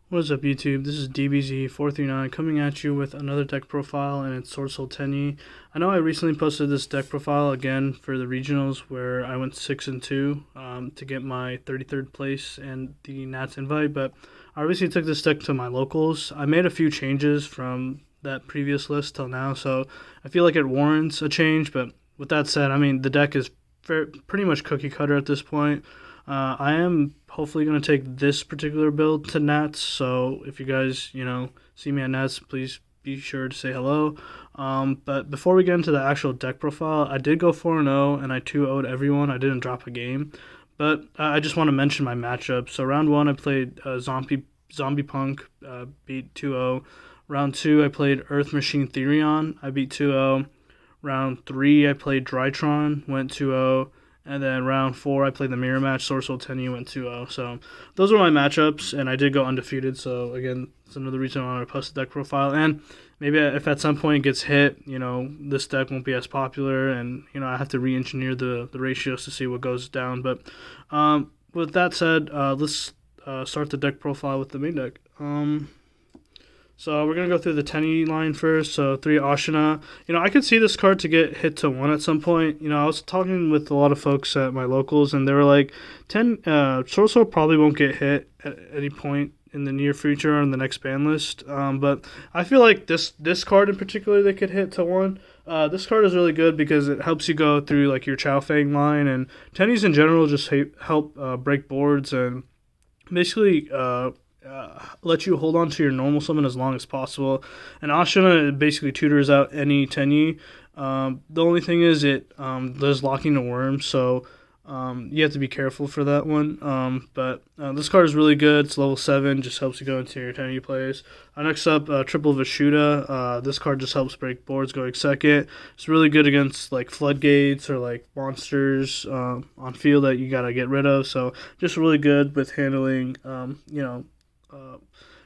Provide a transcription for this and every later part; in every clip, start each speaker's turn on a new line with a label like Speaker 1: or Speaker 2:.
Speaker 1: What's up, YouTube? This is DBZ439 coming at you with another deck profile, and it's Swordsoul Tenyi. I know I recently posted this deck profile again for the regionals where I went 6-2 to get my 33rd place and the Nats invite, but I recently took this deck to my locals. I made a few changes from that previous list till now, so I feel like it warrants a change, but with that said, I mean, the deck is pretty much cookie cutter at this point. I am hopefully going to take this particular build to Nats, so if you guys, see me at Nats, please be sure to say hello. But before we get into the actual deck profile, I did go 4-0, and I 2-0'd everyone. I didn't drop a game. But I just want to mention my matchup. So round 1, I played Zombie Punk, beat 2-0. Round 2, I played Earth Machine Theorion. I beat 2-0. Round 3, I played Drytron, went 2-0. And then round 4, I played the mirror match, Swordsoul Tenyi, went 2-0. So those were my matchups, and I did go undefeated. So again, that's another reason I wanted to post the deck profile. And maybe if at some point it gets hit, this deck won't be as popular, and I have to re-engineer the ratios to see what goes down. But with that said, let's start the deck profile with the main deck. So we're going to go through the Tenyi line first. So 3 Ashuna. I could see this card to get hit to 1 at some point. I was talking with a lot of folks at my locals, and they were like, Swordsoul probably won't get hit at any point in the near future on the next ban list. But I feel like this card in particular they could hit to 1. This card is really good because it helps you go through like your Chaofeng line, and Tenyies in general just help break boards and basically let you hold on to your normal summon as long as possible. And Ashuna basically tutors out any Tenyi. The only thing is it does locking the worm, so you have to be careful for that one. But this card is really good. It's level 7, just helps you go into your Tenyi plays. Next up, triple Vishuda. This card just helps break boards going second. It's really good against like floodgates or like monsters on field that you gotta get rid of. So just really good with handling,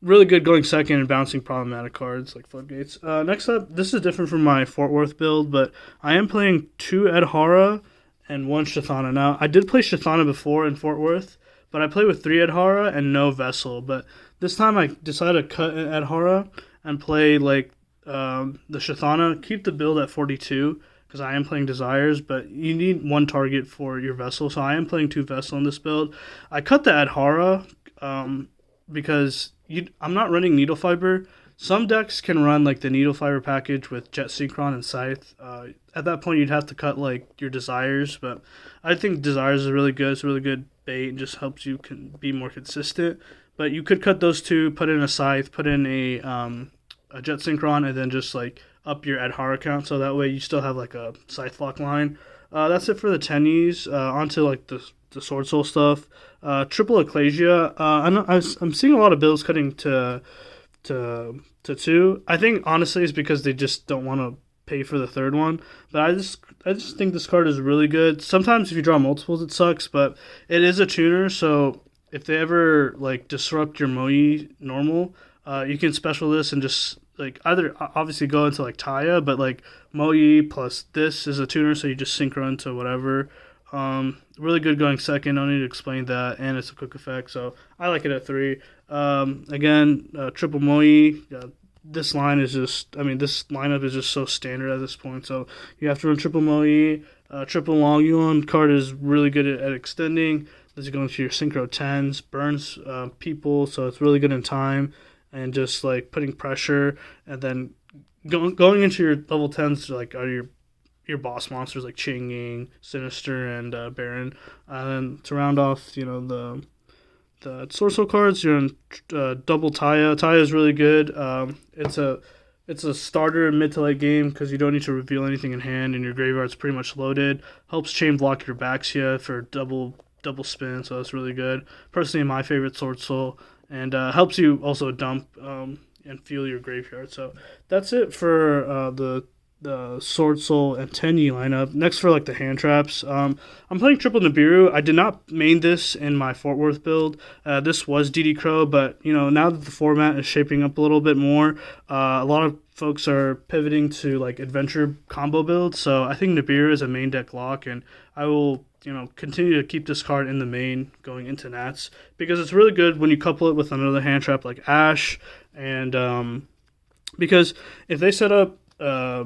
Speaker 1: really good going second and bouncing problematic cards like floodgates. Next up, this is different from my Fort Worth build, but I am playing 2 Adhara and 1 Shthana. Now, I did play Shthana before in Fort Worth, but I played with 3 Adhara and no Vessel. But this time I decided to cut an Adhara and play like the Shthana, keep the build at 42 because I am playing Desires, but you need 1 target for your Vessel, so I am playing 2 Vessel in this build. I cut the Adhara because I'm not running Needle Fiber. Some decks can run like the Needle Fiber package with Jet Synchron and Scythe. At that point, you'd have to cut like your Desires, but I think Desires is really good. It's a really good bait and just helps you be more consistent. But you could cut those 2, put in a Scythe, put in a Jet Synchron, and then just like up your Adhara count, so that way you still have like a Scythe lock line. That's it for the Tenyies. Onto like the Swordsoul stuff. Triple Ecclesia. I'm seeing a lot of builds cutting to 2. I think honestly it's because they just don't want to pay for the 3rd one. But I just think this card is really good. Sometimes if you draw multiples it sucks, but it is a tuner, so if they ever like disrupt your Mo Ye normal, you can special this and just like either obviously go into like Taia, but like Mo Ye plus this is a tuner, so you just synchro into whatever. Really good going second. No need to explain that, and it's a quick effect, so I like it at 3. Again, triple Mo Ye. This line is just, this lineup is just so standard at this point. So you have to run triple Mo Ye. Triple Longyuan card is really good at extending. As you go into your synchro 10s, burns people, so it's really good in time and just like putting pressure, and then going into your level 10s like are your boss monsters like Chengying, Sinister, and Baronne. And then to round off, the Swordsoul cards, you're in double Taia. Taia is really good. It's a starter mid to late game because you don't need to reveal anything in hand, and your graveyard's pretty much loaded. Helps chain block your Baxia for double spin, so that's really good. Personally, my favorite Swordsoul, and helps you also dump and fuel your graveyard. So that's it for the Swordsoul and Tenyi lineup. Next for like the hand traps, I'm playing triple Nibiru. I did not main this in my Fort Worth build. This was DD Crow, but now that the format is shaping up a little bit more, a lot of folks are pivoting to like adventure combo builds. So I think Nibiru is a main deck lock, and I will continue to keep this card in the main going into Nats because it's really good when you couple it with another hand trap like Ash, and because if they set up a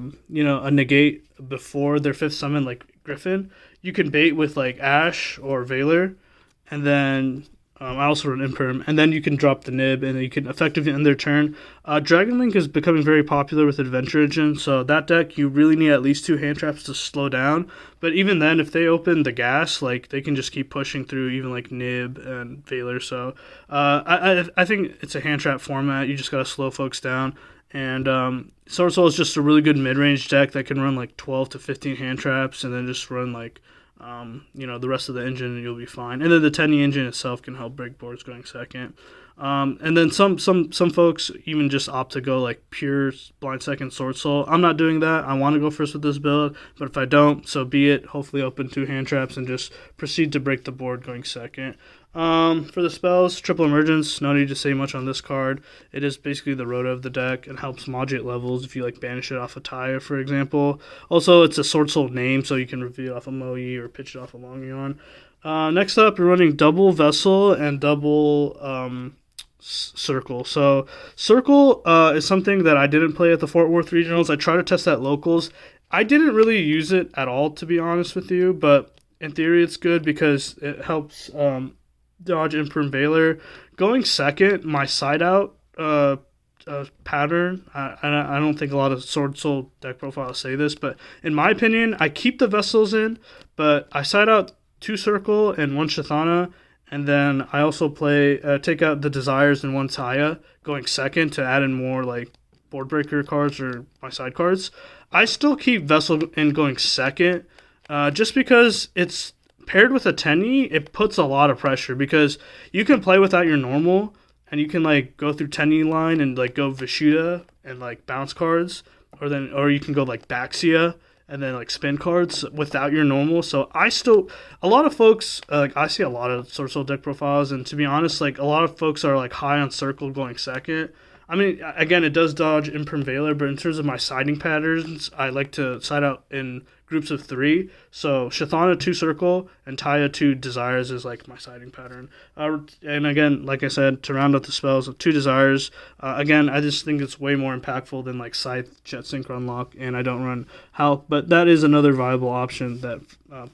Speaker 1: negate before their 5th summon like Griffin, you can bait with like Ash or Valor, and then I also run Imperm, and then you can drop the Nib, and you can effectively end their turn. Dragon Link is becoming very popular with Adventure Engine, so that deck, you really need at least 2 hand traps to slow down. But even then, if they open the gas, like, they can just keep pushing through even, like, Nib and Valor. So I think it's a hand trap format. You just got to slow folks down. And Swordsoul is just a really good mid-range deck that can run, like, 12 to 15 hand traps, and then just run, like, the rest of the engine, and you'll be fine. And then the Tenyi engine itself can help break boards going second. And then some folks even just opt to go like pure blind second Swordsoul. I'm not doing that. I want to go first with this build, but if I don't, so be it. Hopefully open 2 hand traps and just proceed to break the board going second. For the spells, Triple Emergence, no need to say much on this card. It is basically the Rhoda of the deck and helps modulate levels if you like banish it off of Taia, for example. Also, it's a Swordsoul name, so you can reveal it off of Mo Ye or pitch it off of Longyuan. Next up, you're running double Vessel and double Circle. So Circle is something that I didn't play at the Fort Worth Regionals. I tried to test that locals. I didn't really use it at all, to be honest with you, but in theory it's good because it helps dodge Imperm Valor. Going second, my side out pattern, I don't think a lot of Swordsoul deck profiles say this, but in my opinion, I keep the Vessels in, but I side out 2 Circle and 1 Shthana, and then I also play take out the Desires and 1 Taia going second to add in more like board breaker cards or my side cards. I still keep Vessel in going second just because it's paired with a Tenyi, it puts a lot of pressure because you can play without your normal and you can like go through Tenyi line and like go Vishuda and like bounce cards, or you can go like Baxia and then like spin cards without your normal. So a lot of folks, like I see a lot of Swordsoul deck profiles, and to be honest, like a lot of folks are like high on Circle going second. I mean, again, it does dodge Imperm Valor, but in terms of my siding patterns, I like to side out in groups of 3. So Shthana 2 Circle and Taia 2 Desires is like my siding pattern. And again, like I said, to round out the spells of 2 Desires, again, I just think it's way more impactful than like Scythe, Jet Sync, Unlock, and I don't run Hulk, but that is another viable option that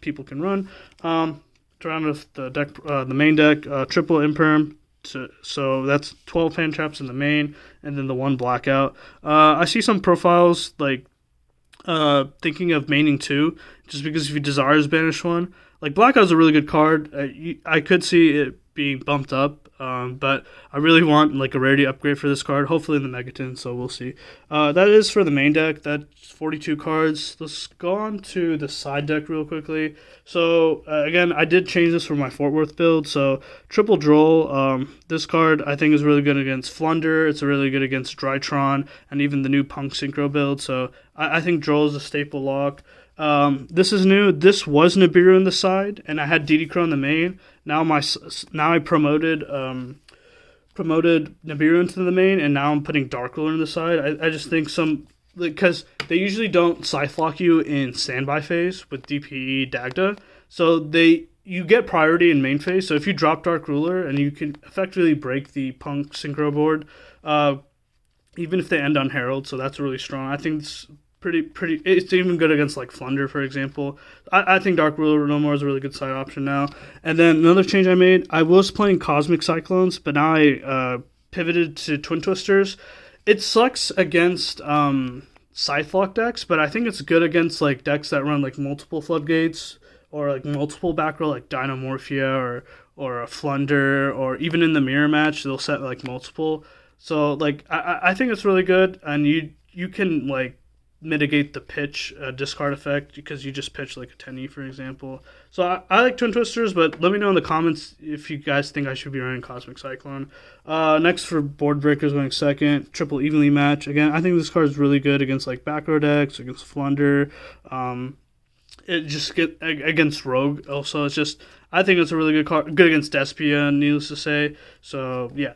Speaker 1: people can run. To round off the deck, the main deck, triple Imperm. So that's 12 hand traps in the main, and then the 1 Blackout. I see some profiles like thinking of maining 2, just because if you Desires banish 1, like Blackout's a really good card. I could see it being bumped up, but I really want like a rarity upgrade for this card, hopefully in the Megaton, so we'll see. That is for the main deck. That's 42 cards. Let's go on to the side deck real quickly. So again, I did change this for my Fort Worth build. So triple Droll, this card I think is really good against Flunder. It's really good against Drytron and even the new Punk Synchro build. So I think Droll is a staple lock. This is new. This was Nibiru in the side, and I had DD Crow in the main. Now I promoted Nibiru into the main, and now I'm putting Dark Ruler in the side. I just think because they usually don't Scythe lock you in standby phase with DPE Dagda, so you get priority in main phase. So if you drop Dark Ruler, and you can effectively break the Punk Synchro board, even if they end on Herald, so that's really strong. I think it's pretty. It's even good against like Flunder, for example. I think Dark Ruler no more is a really good side option now. And then another change I made, I was playing Cosmic Cyclones, but now I pivoted to Twin Twisters. It sucks against Scythe lock decks, but I think it's good against like decks that run like multiple Floodgates or like multiple back row, like Dynamorphia or a Flunder, or even in the mirror match they'll set like multiple. So like I think it's really good, and you can like mitigate the pitch discard effect because you just pitch like a Tenyi, for example. So I like Twin Twisters, but let me know in the comments if you guys think I should be running Cosmic Cyclone. Next for Board Breakers going second, Triple Evenly Match. Again, I think this card is really good against like back row decks, against Flunder. It just get against Rogue also. It's just I think it's a really good card, good against Despia, needless to say. So yeah,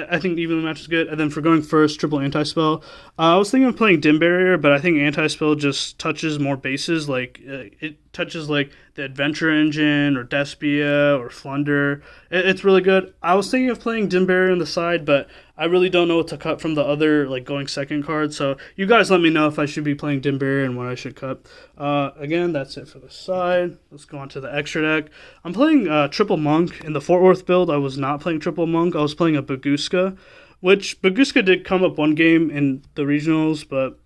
Speaker 1: I think Evenly Match is good. And then for going first, Triple Anti-Spell. I was thinking of playing Dim Barrier, but I think Anti-Spell just touches more bases. Like it touches like the Adventure Engine or Despia or Flunder. It's really good. I was thinking of playing Dim Barrier on the side, but I really don't know what to cut from the other like going second card. So you guys let me know if I should be playing Dim Barrier and what I should cut. Again, that's it for the side. Let's go on to the extra deck. I'm playing Triple Monk. In the Fort Worth build, I was not playing Triple Monk. I was playing a Baguska, which Baguska did come up one game in the regionals, but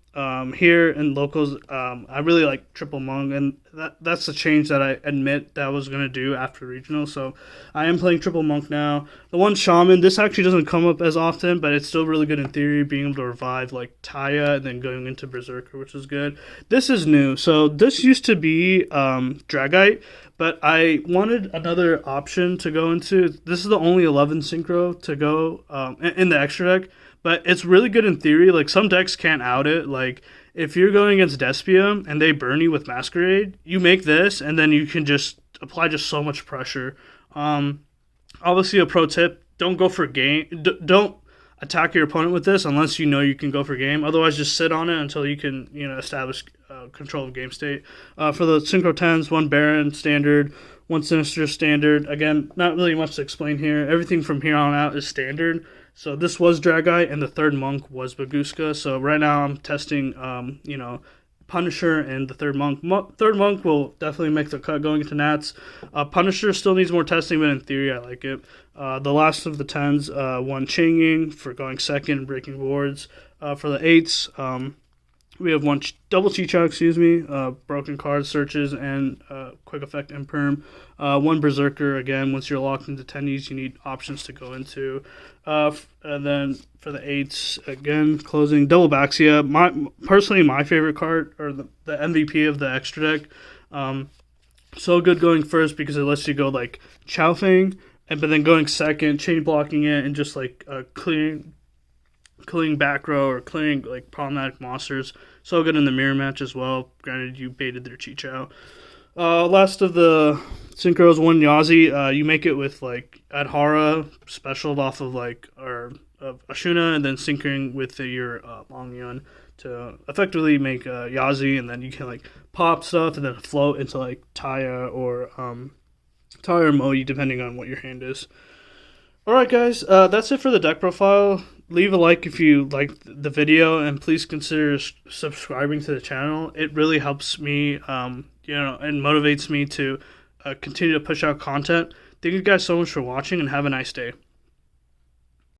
Speaker 1: here in locals, I really like Triple Monk, and that's the change that I admit that I was going to do after regional. So I am playing Triple Monk now. The one Shaman, this actually doesn't come up as often, but it's still really good in theory, being able to revive like Taia and then going into Berserker, which is good. This is new. So this used to be Dragite, but I wanted another option to go into. This is the only 11 synchro to go in the extra deck. But it's really good in theory. Like, some decks can't out it. Like, if you're going against Despia and they burn you with Masquerade, you make this, and then you can just apply just so much pressure. Obviously, a pro tip, don't go for game. Don't attack your opponent with this unless you know you can go for game. Otherwise, just sit on it until you can, establish control of game state. For the Synchro 10s, one Baron standard, one Sinister standard. Again, not really much to explain here. Everything from here on out is standard. So this was Dragite, and the third Monk was Baguska. So right now I'm testing, Punisher and the third Monk. Third Monk will definitely make the cut going into Nats. Punisher still needs more testing, but in theory I like it. The last of the 10s, one Chengying for going second and breaking boards. For the 8s, we have one double Chixiao, broken card searches and quick effect imperm. One Berserker, again, once you're locked into Tenyis, you need options to go into. And then for the 8s, again, closing double Baxia. Personally, my favorite card, or the MVP of the extra deck. So good going first because it lets you go like Chaofeng, but then going second, chain blocking it, and just like clearing back row or clearing like problematic monsters. So good in the mirror match as well. Granted, you baited their Chixiao. Last of the synchros, one Yazi. You make it with like Adhara, specialed off of of Ashuna, and then syncing with your Longyuan to effectively make Yazi, and then you can like pop stuff and then float into like Taia or Mo Ye, depending on what your hand is. Alright guys, that's it for the deck profile. Leave a like if you liked the video, and please consider subscribing to the channel. It really helps me, and motivates me to continue to push out content. Thank you guys so much for watching, and have a nice day.